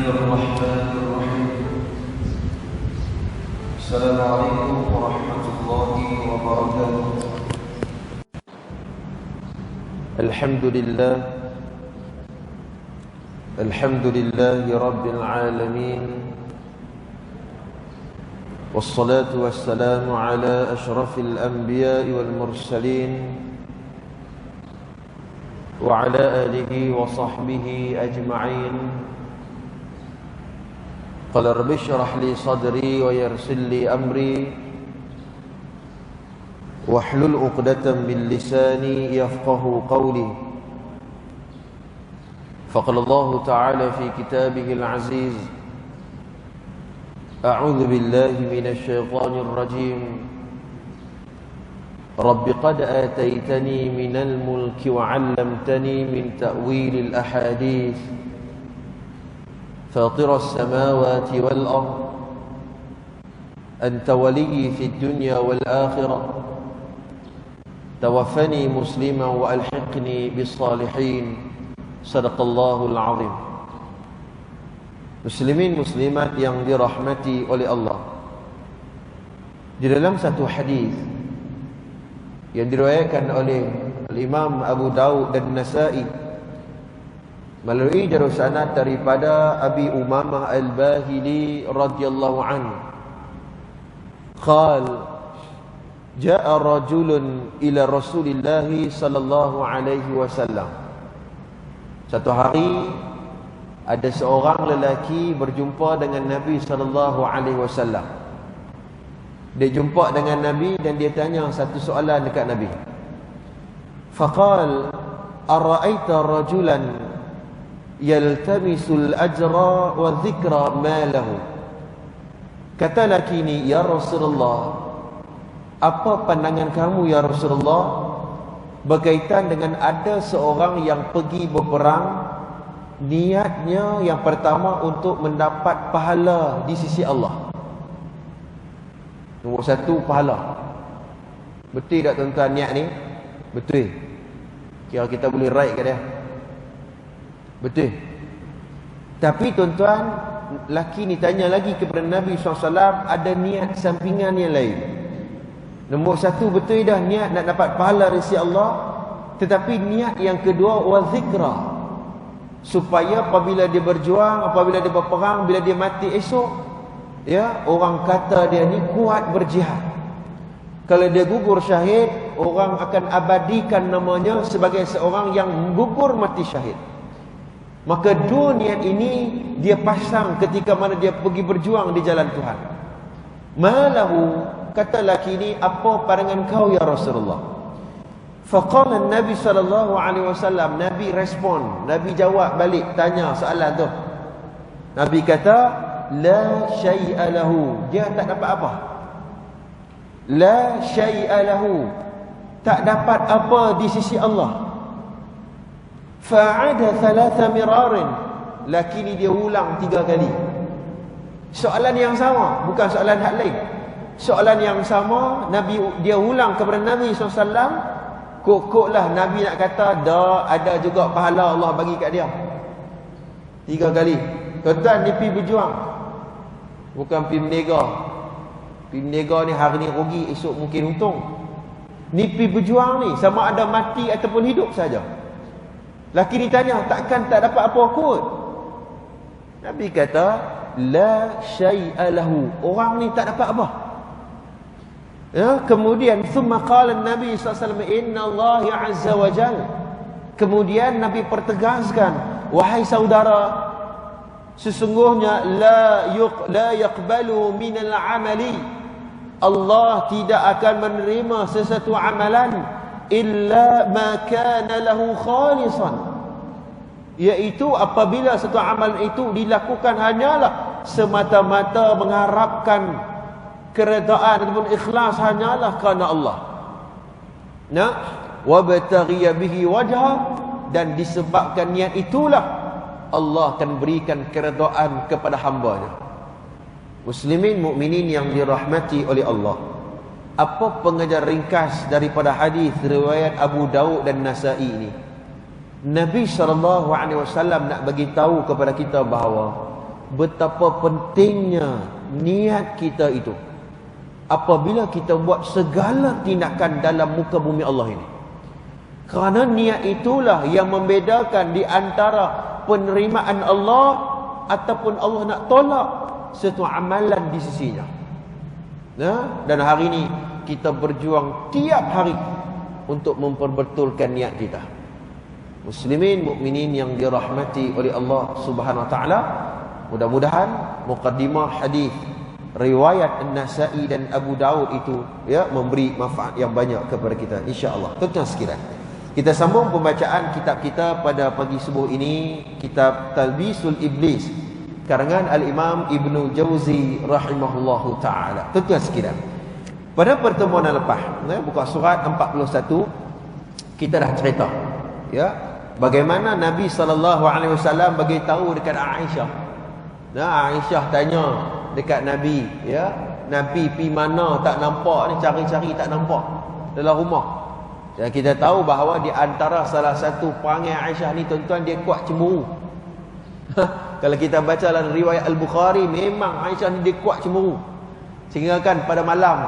الله الرحمن الرحيم. السلام عليكم ورحمة الله وبركاته. الحمد لله رب العالمين، والصلاة والسلام على أشرف الأنبياء والمرسلين وعلى آله وصحبه أجمعين. قال رب اشرح لي صدري ويسر لي أمري واحلل عقدة من لساني يفقه قولي. فقال الله تعالى في كتابه العزيز: أعوذ بالله من الشيطان الرجيم. رب قد آتيتني من الملك وعلمتني من تأويل الأحاديث فاطر السماوات والأرض أنت ولي في الدنيا والآخرة توفني مسلما وألحقني بالصالحين. صدق الله العظيم. Muslimin muslimat yang dirahmati oleh Allah, di dalam satu hadis yang diriwayatkan oleh Imam Abu Daud dan Nasa'i melalui jalur sanad daripada Abi Umamah Al-Bahili radhiyallahu anhu, qal jaa rajulun ila Rasulillah sallallahu alaihi wasallam. Satu hari ada seorang lelaki berjumpa dengan Nabi sallallahu alaihi wasallam. Dia jumpa dengan Nabi dan dia tanya satu soalan dekat Nabi. Faqal ara'aita rajulan yaltamisul ajra wa dhikra ma lahu. Kata lelaki ini, ya Rasulullah, apa pandangan kamu ya Rasulullah berkaitan dengan ada seorang yang pergi berperang, niatnya yang pertama untuk mendapat pahala di sisi Allah. Nombor satu, pahala. Betul tak tuan-tuan niat ni? Betul. Kira kita boleh right ke dia? Betul. Tapi tuan-tuan, lelaki ni tanya lagi kepada Nabi SAW, ada niat sampingan yang lain. Nombor satu, betul dah niat nak dapat pahala dari sisi Allah. Tetapi niat yang kedua, wa zikra, supaya apabila dia berjuang, apabila dia berperang, bila dia mati esok, ya, orang kata dia ni kuat berjihad. Kalau dia gugur syahid, orang akan abadikan namanya sebagai seorang yang gugur mati syahid. Maka dua niat ini dia pasang ketika mana dia pergi berjuang di jalan Tuhan. Malahu, kata lelaki ini, apa pandangan kau ya Rasulullah? Faqala Nabi sallallahu alaihi wasallam, Nabi respon, Nabi jawab balik tanya soalan tu. Nabi kata, la syai'a lahu, dia tak dapat apa. La syai'a lahu, tak dapat apa di sisi Allah. Fa'ada thalatha mirarin, lakin dia ulang 3 kali. Soalan yang sama, bukan soalan hak lain. Soalan yang sama, Nabi dia ulang kepada Nabi SAW. Kok-koklah Nabi nak kata dah ada juga pahala Allah bagi kat dia. 3 kali. Tuan-tuan, dia pergi berjuang, bukan pergi menega. Pergi menega ni hari ni rugi, esok mungkin untung. Ni pergi berjuang ni, sama ada mati ataupun hidup saja. Laki ni tanya, takkan tak dapat apa kot? Nabi kata, la syai'a lahu, orang ni tak dapat apa. Ya, kemudian thumma qala Nabi SAW, inna Allah azza wa jal. Kemudian Nabi pertegaskan, wahai saudara, sesungguhnya la yaqbalu minal amali, Allah tidak akan menerima sesuatu amalan illa ma kana lahu khalisan, iaitu apabila satu amalan itu dilakukan hanyalah semata-mata mengharapkan keredaan ataupun ikhlas hanyalah kerana Allah. Nah, wabtaghiya bihi wajha, dan disebabkan niat itulah Allah akan berikan keredaan kepada hamba-Nya. Muslimin mukminin yang dirahmati oleh Allah, apa pengajar ringkas daripada hadis riwayat Abu Daud dan Nasa'i ini? Nabi SAW nak bagi tahu kepada kita bahawa betapa pentingnya niat kita itu apabila kita buat segala tindakan dalam muka bumi Allah ini. Kerana niat itulah yang membedakan di antara penerimaan Allah ataupun Allah nak tolak satu amalan di sisinya. Dan hari ini kita berjuang tiap hari untuk memperbetulkan niat kita. Muslimin, mukminin yang dirahmati oleh Allah Subhanahu wa taala, mudah-mudahan muqaddimah hadis riwayat An-Nasa'i dan Abu Daud itu memberi manfaat yang banyak kepada kita insya-Allah. Tuan-tuan sekalian, kita sambung pembacaan kitab kita pada pagi subuh ini, kitab Talbisul Iblis karangan Al-Imam Ibnu Jauzi rahimahullahu taala. Tuan-tuan sekalian, pada pertemuan yang lepas, buka surat 41, kita dah cerita bagaimana Nabi SAW bagi tahu dekat Aisyah. Aisyah tanya dekat Nabi, Nabi pi mana tak nampak ni, cari-cari tak nampak dalam rumah. Dan kita tahu bahawa di antara salah satu perangai Aisyah ni tuan-tuan, dia kuat cemburu. Kalau kita baca dalam riwayat Al-Bukhari, memang Aisyah ni dia kuat cemburu. Sehingga kan pada malam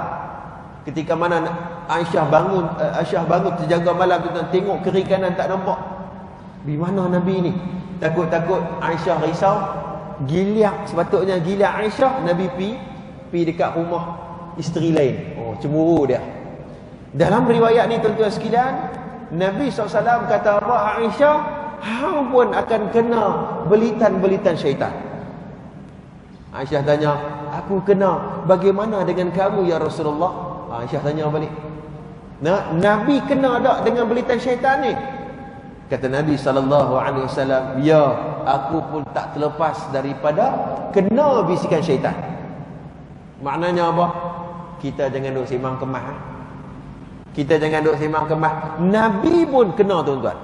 ketika mana Aisyah bangun terjaga malam, tuan-tuan tengok kiri kanan tak nampak. Di mana Nabi ni? Takut-takut Aisyah risau, giliak, sepatutnya giliak Aisyah, Nabi pi dekat rumah isteri lain. Oh, cemburu dia. Dalam riwayat ni tuan-tuan sekalian, Nabi SAW kata apa? Aisyah, hang pun akan kena belitan-belitan syaitan. Aisyah tanya, aku kena, bagaimana dengan kamu ya Rasulullah? Aisyah tanya balik, Nabi kena tak dengan belitan syaitan ni? Kata Nabi SAW, ya, aku pun tak terlepas daripada kena bisikan syaitan. Maknanya apa? Kita jangan duk sembang kemah. Kita jangan duk sembang kemah. Nabi pun kena, tuan-tuan.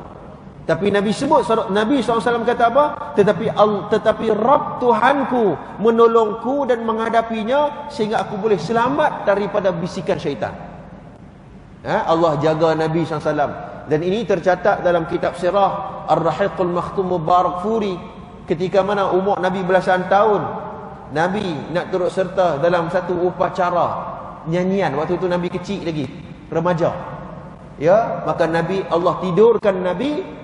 Tapi Nabi sebut, Nabi SAW kata apa? Tetapi Rabb Tuhanku menolongku dan menghadapinya sehingga aku boleh selamat daripada bisikan syaitan. Allah jaga Nabi SAW. Dan ini tercatat dalam kitab sirah Ar-Rahiqul Makhtum Mubarakfuri, ketika mana umur Nabi belasan tahun, Nabi nak turut serta dalam satu upacara nyanyian. Waktu itu Nabi kecil lagi, remaja. Maka Allah tidurkan Nabi,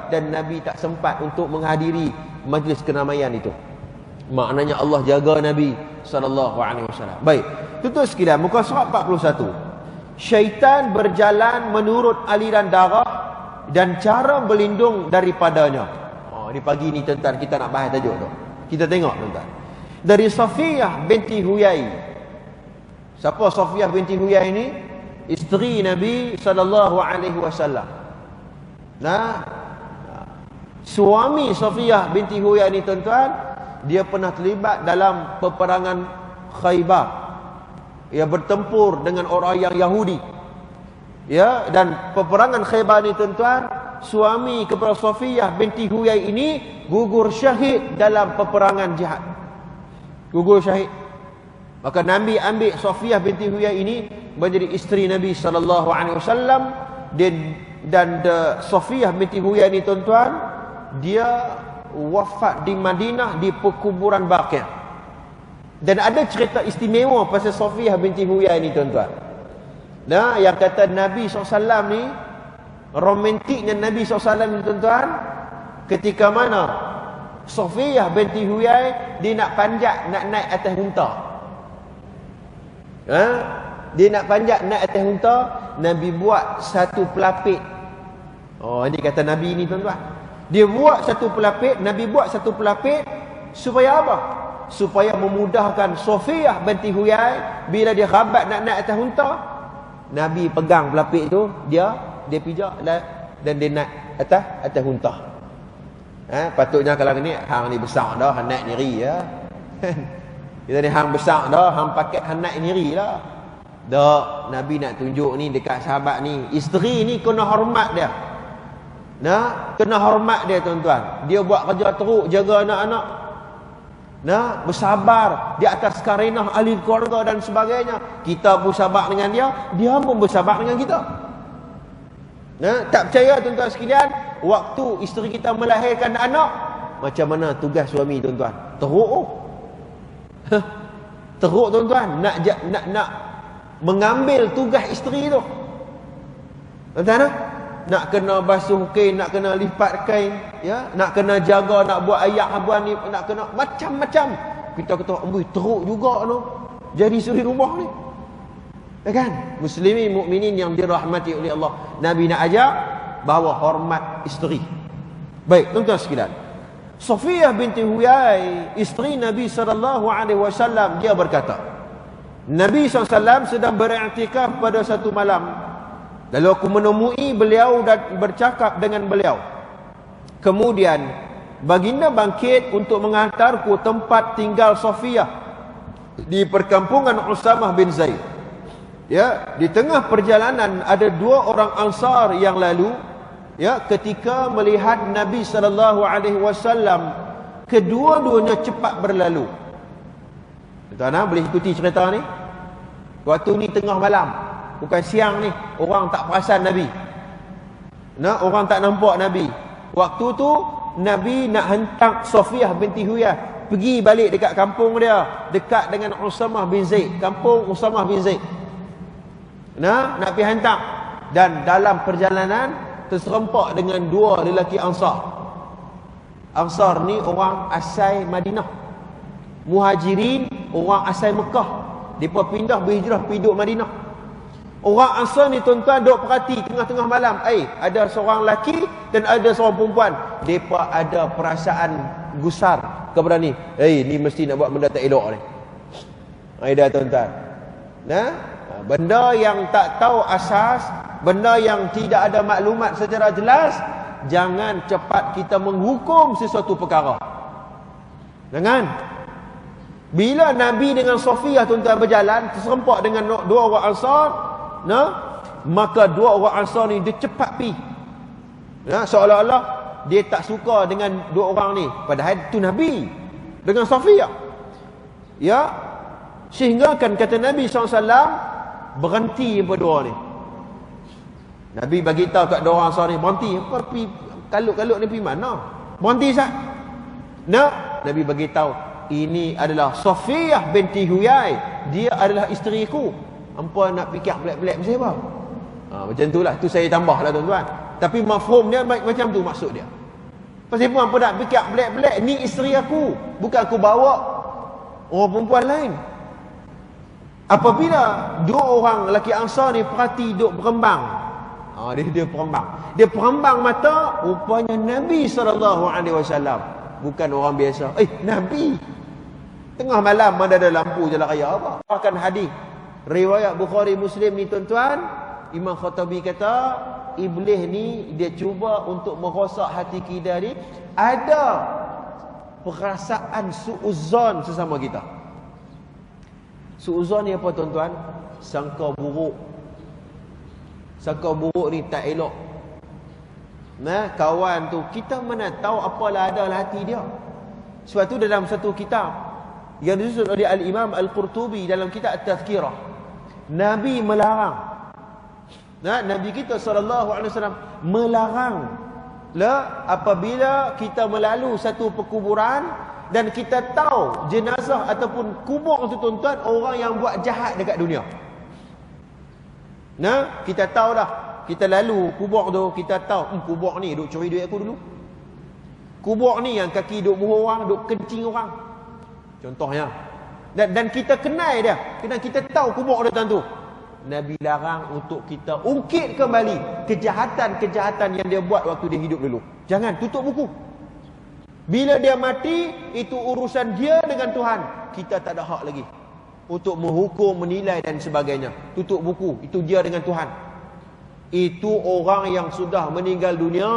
dan Nabi tak sempat untuk menghadiri majlis keramaian itu. Maknanya Allah jaga Nabi SAW. Baik, tutup sekalian, muka surat 41. Syaitan berjalan menurut aliran darah dan cara berlindung daripadanya. Di pagi ni tuan-tuan, kita nak bahas tajuk tu. Kita tengok tuan-tuan. Dari Safiyah binti Huyai. Siapa Safiyah binti Huyai ni? Isteri Nabi SAW. Suami Safiyah binti Huyai ni tuan-tuan, dia pernah terlibat dalam peperangan Khaybar. Ia bertempur dengan orang yang Yahudi. Dan peperangan Khaybar ni tuan-tuan, suami kepada Safiyah binti Huyai ini gugur syahid dalam peperangan jihad. Gugur syahid. Maka Nabi ambil Safiyah binti Huyai ini menjadi isteri Nabi SAW. Dan Safiyah binti Huyai ini tuan-tuan, dia wafat di Madinah di perkuburan Baqi'. Dan ada cerita istimewa pasal Safiyah binti Huyai ni tuan-tuan. Yang kata Nabi SAW ni, romantiknya Nabi SAW ni tuan-tuan, ketika mana Safiyah binti Huyai dia nak panjat, nak naik atas unta. Dia nak panjat naik atas unta, Nabi buat satu pelapik. Ini kata Nabi ni tuan-tuan. Dia buat satu pelapik, Nabi buat satu pelapik supaya apa? Supaya memudahkan Safiyah binti Huyai bila dia khabat nak naik atas unta, Nabi pegang pelapik tu, dia pijak dan dia naik atas unta. Patutnya kalau ni hang ni besar dah, hang naik niri ya. Kita ni hang besar dah, hang pakai hang naik niri lah. Dak, Nabi nak tunjuk ni dekat sahabat ni, isteri ni kena hormat dia. Kena hormat dia tuan-tuan. Dia buat kerja teruk, jaga anak-anak. Bersabar di atas karenah ahli keluarga dan sebagainya. Kita bersabar dengan dia, dia pun bersabar dengan kita. Tak percaya tuan-tuan sekalian, waktu isteri kita melahirkan anak, Macam mana tugas suami tuan-tuan? Teruk oh. Teruk tuan-tuan, nak mengambil tugas isteri tu. Tuan-tuan, nak kena basuh kain, nak kena lipat kain, ya, nak kena jaga, nak buat ayak habuan ni, nak kena macam-macam. Kita kata, amboi teruk juga tu jadi suri rumah ni. Ya kan? Muslimin mukminin yang dirahmati oleh Allah. Nabi nak ajak bahawa hormat isteri. Baik, tuan-tuan sekalian. Safiyah binti Huyai, isteri Nabi SAW, dia berkata, Nabi SAW sedang beriktikaf pada satu malam. Lalu aku menemui beliau dan bercakap dengan beliau. Kemudian baginda bangkit untuk menghantarku tempat tinggal Safiyah di perkampungan Usamah bin Zaid. Ya, di tengah perjalanan ada dua orang Ansar yang lalu. Ya, ketika melihat Nabi SAW, kedua-duanya cepat berlalu. Tuan-tuan boleh ikuti cerita ni. Waktu ni tengah malam, bukan siang ni. Orang tak perasan Nabi. Nah, orang tak nampak Nabi. Waktu tu Nabi nak hantar Safiyah binti Huyai pergi balik dekat kampung dia, dekat dengan Usamah bin Zaid, kampung Usamah bin Zaid. Nah, nak pergi hantar. Dan dalam perjalanan terserempak dengan dua lelaki Ansar. Ansar ni orang asal Madinah. Muhajirin orang asal Mekah. Mereka pindah berhijrah pergi duduk Madinah. Orang Ansar ni tuan-tuan duk perhati tengah-tengah malam. Ada seorang lelaki dan ada seorang perempuan. Mereka ada perasaan gusar kepada ni. Ni mesti nak buat benda tak elok ni. Dah tuan-tuan. Nah, benda yang tak tahu asas, benda yang tidak ada maklumat secara jelas, jangan cepat kita menghukum sesuatu perkara. Jangan. Bila Nabi dengan Safiyah tuan-tuan berjalan, terserempak dengan dua orang Ansar, maka dua orang Ansar ni dia cepat pi. Seolah-olah dia tak suka dengan dua orang ni, padahal itu Nabi dengan Safiyah. Ya, sehingga kan kata Nabi SAW, berhenti berdua ni. Nabi bagi tahu kat dua orang Ansar ni, berhenti. Apa pi kalut-kalut ni pi mana? Berhenti sat. Nabi bagi tahu, ini adalah Safiyah binti Huyai. Dia adalah isteriku. Hampa nak fikir belak-belak macam apa? Macam itulah, tu saya tambahlah tuan-tuan. Tapi mafhum dia macam tu maksud dia. Pasal apa hampa nak fikir belak-belak, ni isteri aku, bukan aku bawa orang perempuan lain. Apabila dua orang lelaki Ansar ni perhati duk berembang. Dia perembang. Dia perembang mata, rupanya Nabi SAW. Bukan orang biasa. Nabi. Tengah malam mana ada lampu jalan raya apa? Bahkan hadis riwayat Bukhari Muslim ni tuan-tuan, Imam Khattabi kata, iblis ni dia cuba untuk merosak hati kita ni, ada perasaan suuzon sesama kita. Suuzon ni apa tuan-tuan? Sangka buruk. Sangka buruk ni tak elok. Kawan tu, kita mana tahu apalah ada dalam hati dia. Sebab tu dalam satu kitab yang disusun oleh Al-Imam Al-Qurtubi dalam kitab At-Tazkirah, Nabi melarang. Nabi kita SAW melarang apabila kita melalui satu perkuburan dan kita tahu jenazah ataupun kubur itu tuan-tuan orang yang buat jahat dekat dunia. Kita tahu dah, kita lalu kubur tu, kita tahu kubur ni duk curi duit aku dulu. Kubur ni yang kaki duk bunuh orang, duk kencing orang. Contohnya. Dan kita kenal dia, dan kita tahu kubur dia tu. Nabi larang untuk kita ungkit kembali kejahatan-kejahatan yang dia buat waktu dia hidup dulu. Jangan, tutup buku. Bila dia mati, itu urusan dia dengan Tuhan. Kita tak ada hak lagi untuk menghukum, menilai dan sebagainya. Tutup buku, itu dia dengan Tuhan. Itu orang yang sudah meninggal dunia.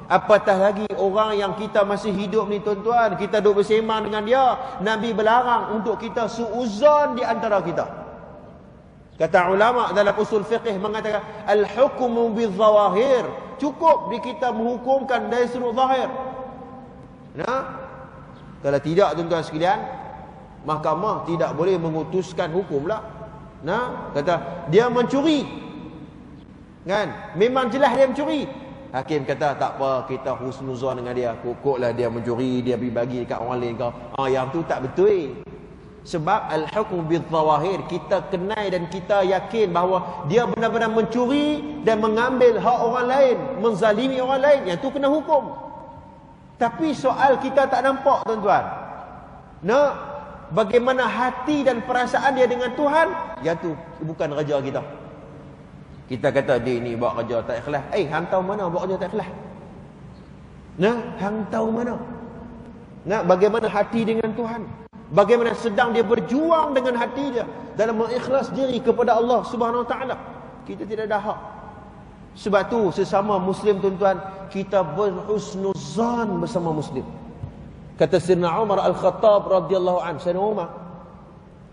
Apatah lagi orang yang kita masih hidup ni tuan-tuan, kita duduk bersemang dengan dia. Nabi berlarang untuk kita suuzon di antara kita. Kata ulama dalam usul fiqh mengatakan al-hukmu bil-zawahir. Cukup di kita menghukumkan dari sudut zahir. Kalau tidak tuan-tuan sekalian, mahkamah tidak boleh mengutuskan hukum lah. Kata dia mencuri. Kan? Memang jelas dia mencuri. Hakim kata tak apa, kita husnuzon dengan dia, kokoklah dia mencuri, dia bagi dekat orang lain kau. Yang tu tak betul. Sebab al-hukm bil-zawahir, kita kenal dan kita yakin bahawa dia benar-benar mencuri dan mengambil hak orang lain, menzalimi orang lain, yang tu kena hukum. Tapi soal kita tak nampak, tuan-tuan. Bagaimana hati dan perasaan dia dengan Tuhan, yang tu bukan kerja kita. Kita kata dia ni buat kerja tak ikhlas. Hang tahu mana buat kerja tak ikhlas? Hang tahu mana? Bagaimana hati dengan Tuhan? Bagaimana sedang dia berjuang dengan hati dia dalam mengikhlas diri kepada Allah Subhanahu Wa Taala. Kita tidak ada hak. Sebab tu sesama Muslim, tuan-tuan, kita berhusnuzan bersama Muslim. Kata Sayyidina Umar Al-Khattab radhiyallahu anhu, Sayyidina Umar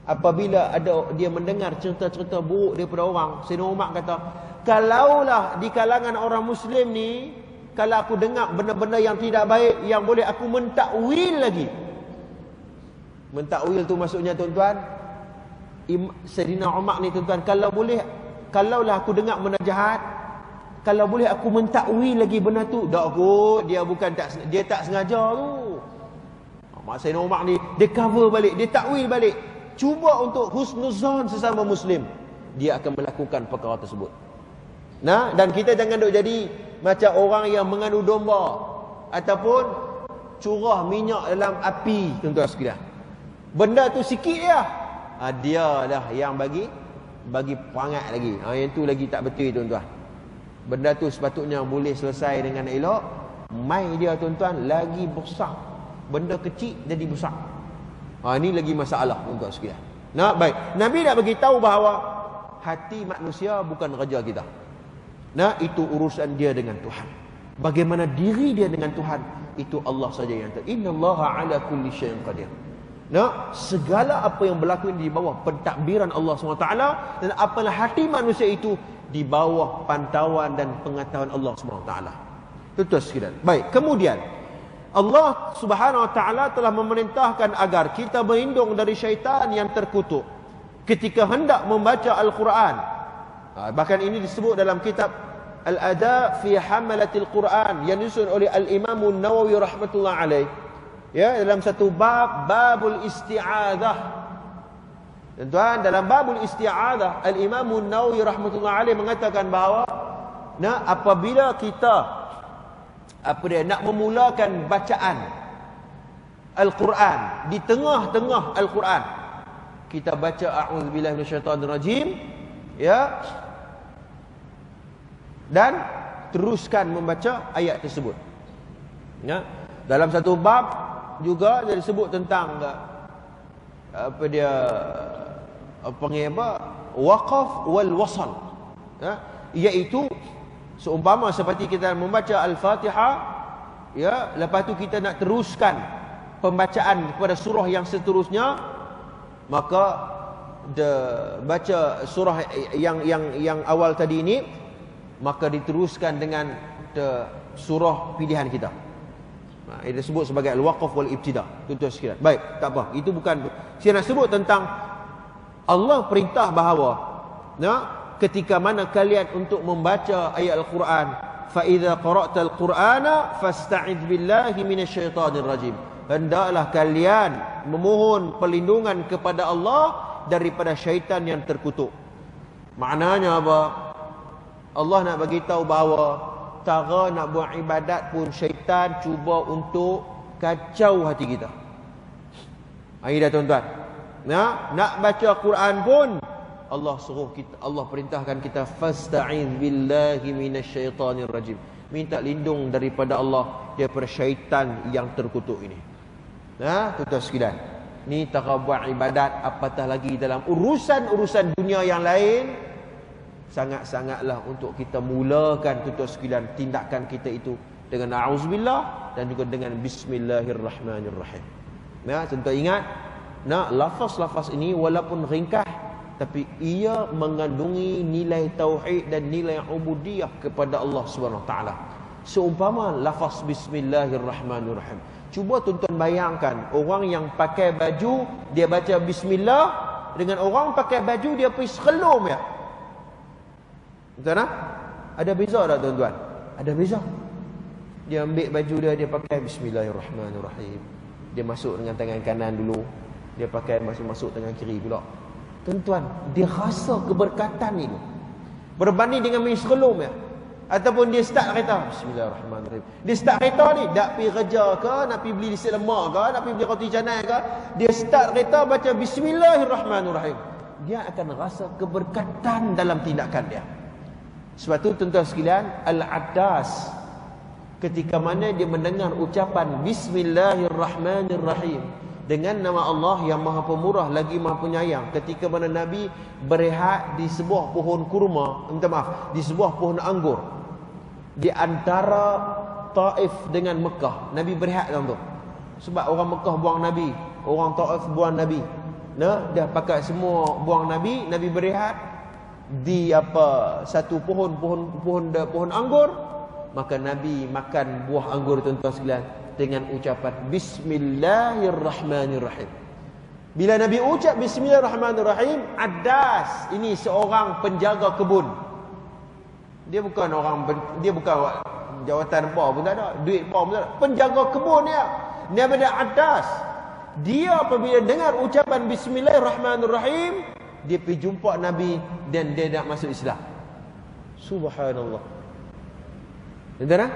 apabila dia mendengar cerita-cerita buruk daripada orang, Sayyidina Umar kata, kalaulah di kalangan orang Muslim ni, kalau aku dengar benda-benda yang tidak baik, yang boleh aku mentakwil lagi. Mentakwil tu maksudnya, tuan-tuan, Sayyidina Umar ni, tuan-tuan, kalaulah aku dengar benda jahat, kalau boleh aku mentakwil lagi benda tu, tak kot, dia tak sengaja tu. Mak Sayyidina Umar ni, dia cover balik, dia takwil balik. Cuba untuk husnuzan sesama Muslim, dia akan melakukan perkara tersebut. Dan kita jangan duk jadi macam orang yang mengadu domba ataupun curah minyak dalam api, tuan-tuan sekalian. Benda tu sikit je, dia dah yang bagi perangat lagi. Yang tu lagi tak betul, tuan-tuan. Benda tu sepatutnya boleh selesai dengan elok. Mai dia, tuan-tuan, lagi besar. Benda kecil jadi besar. Ini lagi masalah, tuan-tuan sekalian. Baik. Nabi nak bagi tahu bahawa hati manusia bukan kerja kita. Itu urusan dia dengan Tuhan. Bagaimana diri dia dengan Tuhan, itu Allah saja yang tahu. Innallaha ala kulli syai'in qadir. Segala apa yang berlaku di bawah pentadbiran Allah SWT, dan apalah hati manusia itu di bawah pantauan dan pengetahuan Allah SWT. Tuan-tuan sekalian. Baik, kemudian Allah Subhanahu Wa Taala telah memerintahkan agar kita berlindung dari syaitan yang terkutuk ketika hendak membaca Al-Quran. Bahkan ini disebut dalam kitab Al-Ada fi Hamalatil Quran yang disusun oleh Al-Imam Nawawi rahmatullah alaih. Dalam satu babul isti'adzah. Tuan-tuan, dalam babul isti'adzah, Al-Imam Nawawi rahmatullah alaih mengatakan bahawa apabila kita nak memulakan bacaan Al-Quran, di tengah-tengah Al-Quran kita baca a'udzubillahi minasyaitonirrajim, dan teruskan membaca ayat tersebut. Dalam satu bab juga dia disebut tentang waqaf wal wasal, iaitu seumpama seperti kita membaca Al-Fatihah, lepas tu kita nak teruskan pembacaan kepada surah yang seterusnya, maka baca surah yang awal tadi ini, maka diteruskan dengan surah pilihan kita. Ini disebut sebagai al-waqf wal ibtida. Tuan-tuan sekalian. Baik, tak apa. Itu bukan, saya nak sebut tentang Allah perintah bahawa ketika mana kalian untuk membaca ayat Al-Quran, fa idza qara'tal Qur'ana fasta'idz billahi minasyaitonir rajim. Hendaklah kalian memohon perlindungan kepada Allah daripada syaitan yang terkutuk. Maknanya apa? Allah nak bagi tahu bahawa cara nak buat ibadat pun syaitan cuba untuk kacau hati kita. Ini dah, tuan-tuan. Nak baca Quran pun Allah suruh kita, Allah perintahkan kita fasta'iz billahi minasyaitonir rajim. Minta lindung daripada Allah daripada syaitan yang terkutuk ini. Tuan-tuan sekalian, ni cara buat ibadat, apatah lagi dalam urusan-urusan dunia yang lain, sangat-sangatlah untuk kita mulakan, tuan-tuan sekalian, tindakan kita itu dengan a'udzubillah dan juga dengan bismillahirrahmanirrahim. Tuan-tuan ingat, lafaz-lafaz ini walaupun ringkas, tapi ia mengandungi nilai tauhid dan nilai ubudiyah kepada Allah Subhanahu Wa Taala. Seumpama lafaz bismillahirrahmanirrahim. Cuba tuan-tuan bayangkan, orang yang pakai baju dia baca bismillah dengan orang pakai baju dia pergi sekelum ya. Betul tak? Ada beza tak, tuan-tuan? Ada beza. Dia ambil baju dia pakai bismillahirrahmanirrahim. Dia masuk dengan tangan kanan dulu. Dia pakai masuk tangan kiri pula. Tuan-tuan, dia rasa keberkatan itu berbanding dengan main serelum ya. Ataupun dia start kereta, bismillahirrahmanirrahim. Dia start kereta ni, nak pergi kerja ke, nak pergi beli nasi lemak ke, nak pergi beli roti canai ke, dia start kereta baca bismillahirrahmanirrahim. Dia akan rasa keberkatan dalam tindakan dia. Sebab tu tuan-tuan sekalian, Al-Addas ketika mana dia mendengar ucapan bismillahirrahmanirrahim dengan nama Allah yang Maha Pemurah lagi Maha Penyayang, ketika mana Nabi berehat di sebuah pohon kurma, di sebuah pohon anggur di antara Taif dengan Mekah. Nabi berehat dalam tu. Sebab orang Mekah buang Nabi, orang Taif buang Nabi. Nah, dah pakai semua buang Nabi, Nabi berehat di satu pohon anggur, maka Nabi makan buah anggur tuan-tuan sekalian dengan ucapan bismillahirrahmanirrahim. Bila Nabi ucap bismillahirrahmanirrahim, Addas ini seorang penjaga kebun. Dia bukan jawatan apa pun tak ada, duit apa pun tak ada. Penjaga kebun dia. Daripada Addas. Dia apabila dengar ucapan bismillahirrahmanirrahim, dia pergi jumpa Nabi dan dia nak masuk Islam. Subhanallah. Saudara,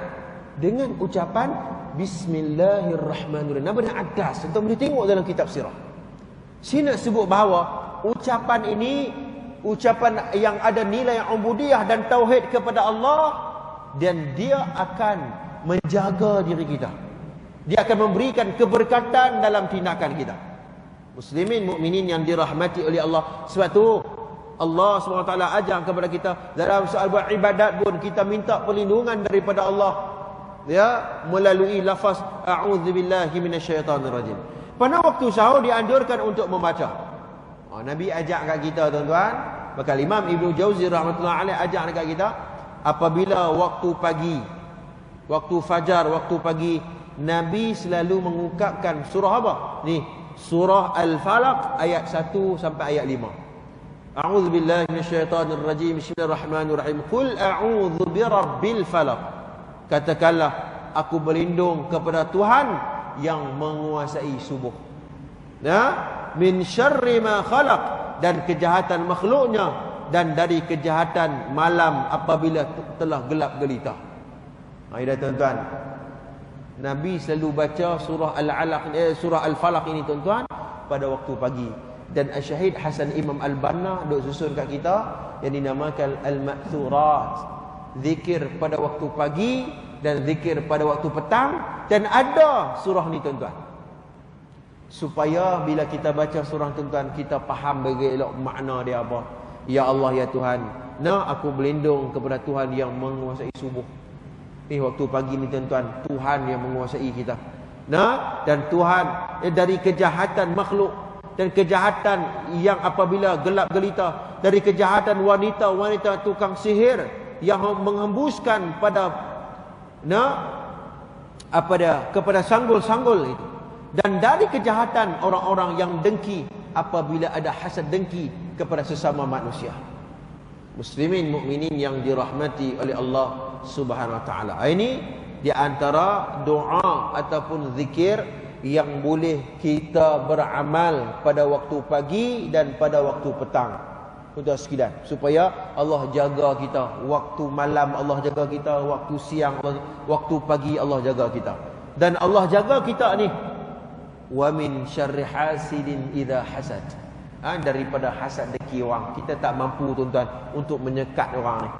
dengan ucapan bismillahirrahmanirrahim, Nabi Addas, kita boleh tengok dalam kitab sirah. Sini nak sebut bahawa ucapan ini ucapan yang ada nilai ubudiyah dan tauhid kepada Allah, dan dia akan menjaga diri kita. Dia akan memberikan keberkatan dalam tindakan kita. Muslimin mukminin yang dirahmati oleh Allah. Sebab tu Allah SWT ajar kepada kita dalam soal buat ibadat pun kita minta perlindungan daripada Allah, ya, melalui lafaz a'udzubillahi minasyaitonirrajim. Pada waktu sahur dianjurkan untuk membaca. Nabi ajak kat kita tuan-tuan, bahkan Imam Ibnu Jauzi rahmatullahi alaih ajak dekat kita, apabila waktu pagi, waktu fajar, waktu pagi, Nabi selalu mengungkapkan surah apa? Ni, surah Al-Falaq ayat 1 sampai ayat 5. A'udzubillahi minasyaitonirrajim. Bismillahirrahmanirrahim. Qul a'udzu birabbil falaq. Katakanlah, aku berlindung kepada Tuhan yang menguasai subuh. Min syarri ma khalaq, dan kejahatan makhluknya, dan dari kejahatan malam apabila telah gelap gelita. Ida tuan-tuan, Nabi selalu baca surah surah Al-Falaq ini tuan-tuan pada waktu pagi. Dan Syahid Hasan Imam Al-Banna duk susun kat kita yang dinamakan Al-Ma'thurat, zikir pada waktu pagi dan zikir pada waktu petang. Dan ada surah ni tuan-tuan, supaya bila kita baca surah tuan-tuan, kita faham bagi elok makna dia apa. Ya Allah, ya Tuhan, aku berlindung kepada Tuhan yang menguasai subuh. Ni waktu pagi ni tuan-tuan, Tuhan yang menguasai kita. Dan Tuhan dari kejahatan makhluk, dan kejahatan yang apabila gelap gelita, dari kejahatan wanita-wanita tukang sihir yang menghembuskan kepada sanggul-sanggul itu, dan dari kejahatan orang-orang yang dengki apabila ada hasad dengki kepada sesama manusia. Muslimin mukminin yang dirahmati oleh Allah Subhanahu wa taala. Ini di antara doa ataupun zikir yang boleh kita beramal pada waktu pagi dan pada waktu petang. Tuan-tuan sekalian, supaya Allah jaga kita. Waktu malam Allah jaga kita, waktu siang waktu pagi Allah jaga kita. Dan Allah jaga kita ni, wa min syarri hasidin idza hasad. Daripada hasad dengki orang. Kita tak mampu tuan-tuan untuk menyekat orang ni,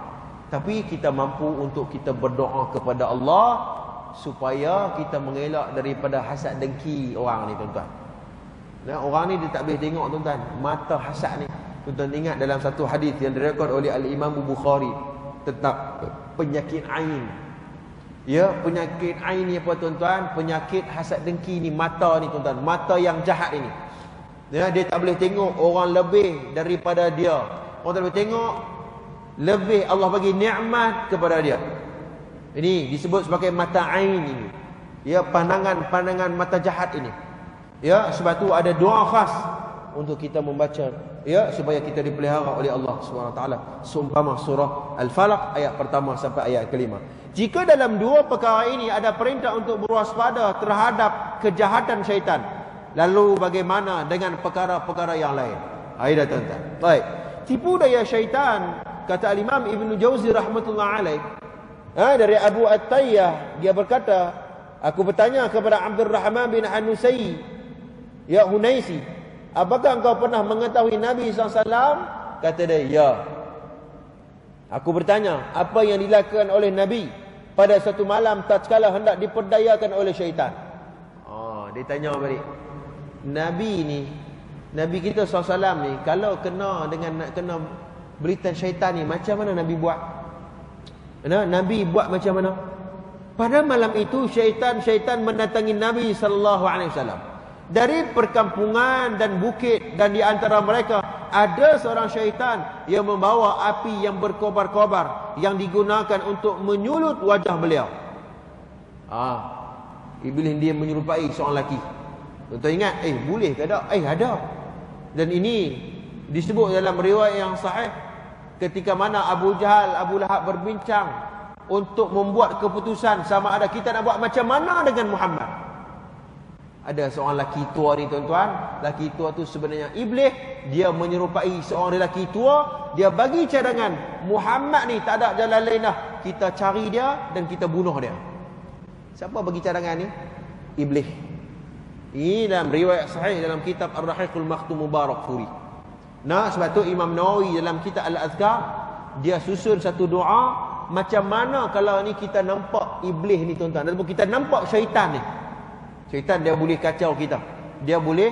tapi kita mampu untuk kita berdoa kepada Allah supaya kita mengelak daripada hasad dengki orang ni tuan-tuan. Orang ni dia tak boleh tengok tuan-tuan, mata hasad ni. Tuan-tuan ingat dalam satu hadis yang direkod oleh Al-Imam Bukhari tentang penyakit ain. Ya, penyakit ain ni apa tuan-tuan? Penyakit hasad dengki ni, mata ni tuan-tuan, mata yang jahat ini. Dia tak boleh tengok orang lebih daripada dia. Orang tak boleh tengok lebih Allah bagi nikmat kepada dia. Ini disebut sebagai mata ain ini. Ya, pandangan mata jahat ini. Ya, sebab tu ada doa khas untuk kita membaca, ya, supaya kita dipelihara oleh Allah SWT. Seumpama surah Al-Falaq ayat pertama sampai ayat kelima. Jika dalam dua perkara ini ada perintah untuk berwaspada terhadap kejahatan syaitan, lalu bagaimana dengan perkara-perkara yang lain? Aida tuan-tuan. Baik. Tipu daya syaitan, kata Al-Imam Ibn Jauzi rahmatullah alaih, dari Abu At-Tayyah, dia berkata, aku bertanya kepada Abdul Rahman bin Hanusai, ya Hunaisi, apakah engkau pernah mengetahui Nabi SAW? Kata dia, ya. Aku bertanya, apa yang dilakukan oleh Nabi pada satu malam tatkala hendak diperdayakan oleh syaitan? Dia tanya balik. Nabi kita SAW ni, kalau kena nak kena beritan syaitan ni, macam mana Nabi buat? Nabi buat macam mana? Pada malam itu syaitan mendatangi Nabi SAW dari perkampungan dan bukit, dan di antara mereka ada seorang syaitan yang membawa api yang berkobar-kobar yang digunakan untuk menyulut wajah beliau. Iblis dia menyerupai seorang lelaki. Tuan-tuan ingat, boleh ke tak? Ada. Dan ini disebut dalam riwayat yang sahih, ketika mana Abu Jahal, Abu Lahab berbincang untuk membuat keputusan sama ada kita nak buat macam mana dengan Muhammad. Ada seorang lelaki tua ni tuan-tuan. Lelaki tua tu sebenarnya iblis. Dia menyerupai seorang lelaki tua. Dia bagi cadangan, Muhammad ni tak ada jalan lain dah, kita cari dia dan kita bunuh dia. Siapa bagi cadangan ni? Iblis. Ini dalam riwayat sahih dalam kitab Ar-Rahiqul Makhtum Mubarakfuri. Sebab tu Imam Nawawi dalam kitab Al-Azkar, dia susun satu doa, macam mana kalau ni kita nampak iblis ni tuan-tuan, ataupun kita nampak syaitan ni. Syaitan dia boleh kacau kita. Dia boleh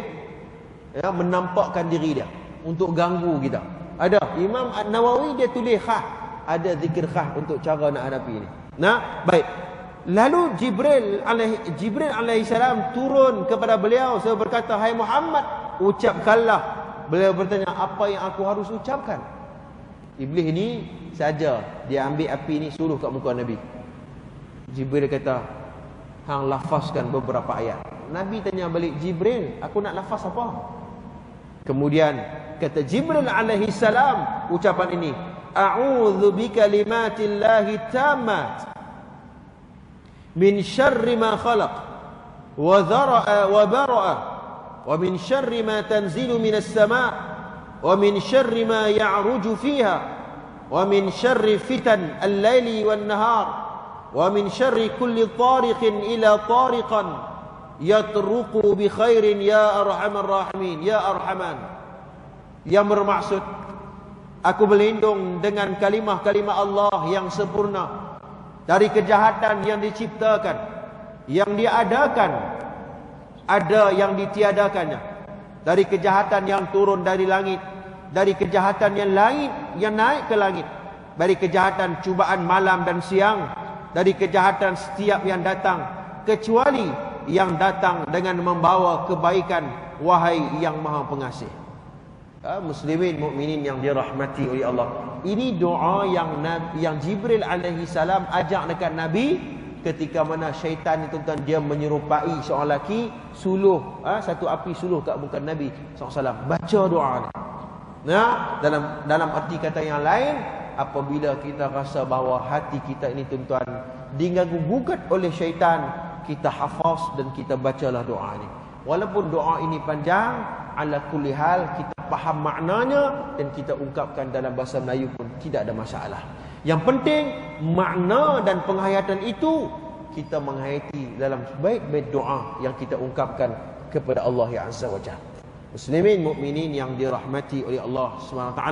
menampakkan diri dia untuk ganggu kita. Ada Imam An-Nawawi dia tulis khas, ada zikir khas untuk cara nak hadapi ni. Baik. Lalu Jibril alaihi salam turun kepada beliau serta berkata, hai Muhammad, ucapkanlah. Beliau bertanya, apa yang aku harus ucapkan? Iblis ni saja dia ambil api ni suruh kat muka Nabi. Jibril kata, hang lafazkan beberapa ayat. Nabi tanya balik, Jibril, aku nak lafaz apa? Kemudian kata Jibril alaihi salam ucapan ini, a'udzu bikalimatillahi tammat min syarri ma khalaq wa dhara'a wa bara'a wa min syarri ma tanzilu minas sama' wa min syarri ma ya'ruju fiha wa min syarri fitan al-laili wan nahar wa min syarri kulli tariqin ila tariqan yatruqu bi khairin ya arhamar rahimin ya arhaman. Yang bermaksud, aku berlindung dengan kalimah-kalimah Allah yang sempurna dari kejahatan yang diciptakan, yang diadakan, ada yang ditiadakannya, dari kejahatan yang turun dari langit, dari kejahatan yang lain yang naik ke langit, dari kejahatan cubaan malam dan siang, dari kejahatan setiap yang datang, kecuali yang datang dengan membawa kebaikan, wahai yang maha pengasih. Muslimin mukminin yang dirahmati oleh Allah, ini doa yang Jibril alaihi salam ajak dekat Nabi ketika mana syaitan itu tuan dia menyerupai seorang lelaki suluh satu api suluh kat muka Nabi SAW. Baca doa ni. Dalam arti kata yang lain, apabila kita rasa bahawa hati kita ini tuan-tuan diganggu gugat oleh syaitan, kita hafaz dan kita bacalah doa ni. Walaupun doa ini panjang, ala kulli hal kita faham maknanya dan kita ungkapkan dalam bahasa Melayu pun tidak ada masalah. Yang penting makna dan penghayatan itu kita menghayati dalam baik-baik doa yang kita ungkapkan kepada Allah yang Azza wa Jalla. Muslimin mukminin yang dirahmati oleh Allah SWT.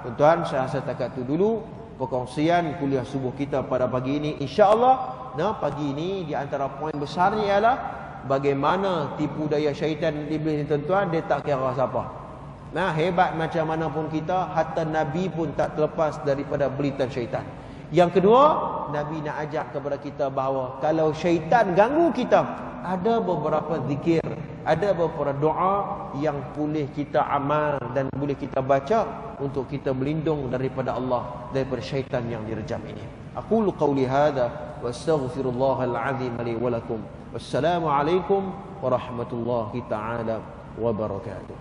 Tuan-tuan, saya rasa takat itu dulu perkongsian kuliah subuh kita pada pagi ini. InsyaAllah pagi ini di antara poin besarnya ialah bagaimana tipu daya syaitan iblis ni tuan-tuan, dia tak kira siapa. Hebat macam mana pun kita, hatta Nabi pun tak terlepas daripada belitan syaitan. Yang kedua, Nabi nak ajak kepada kita bahawa kalau syaitan ganggu kita, ada beberapa zikir, ada beberapa doa yang boleh kita amal dan boleh kita baca untuk kita berlindung daripada Allah, daripada syaitan yang direjam ini. Aqulu qawli hadha wa astaghfirullahal azim li wa lakum. Wassalamualaikum warahmatullahi taala wabarakatuh.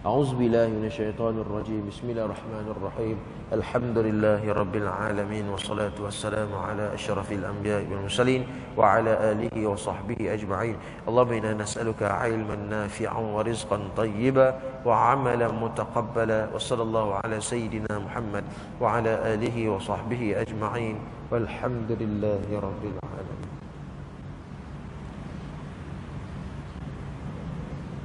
أعوذ بالله من الشيطان الرجيم. بسم الله الرحمن الرحيم. الحمد لله رب العالمين، والصلاة والسلام على أشرف الأنبياء والمرسلين وعلى آله وصحبه أجمعين. اللهم إنا نسألك علما نافعا ورزقا طيبا وعملا متقبلا، وصلى الله على سيدنا محمد وعلى آله وصحبه أجمعين، والحمد لله رب العالمين.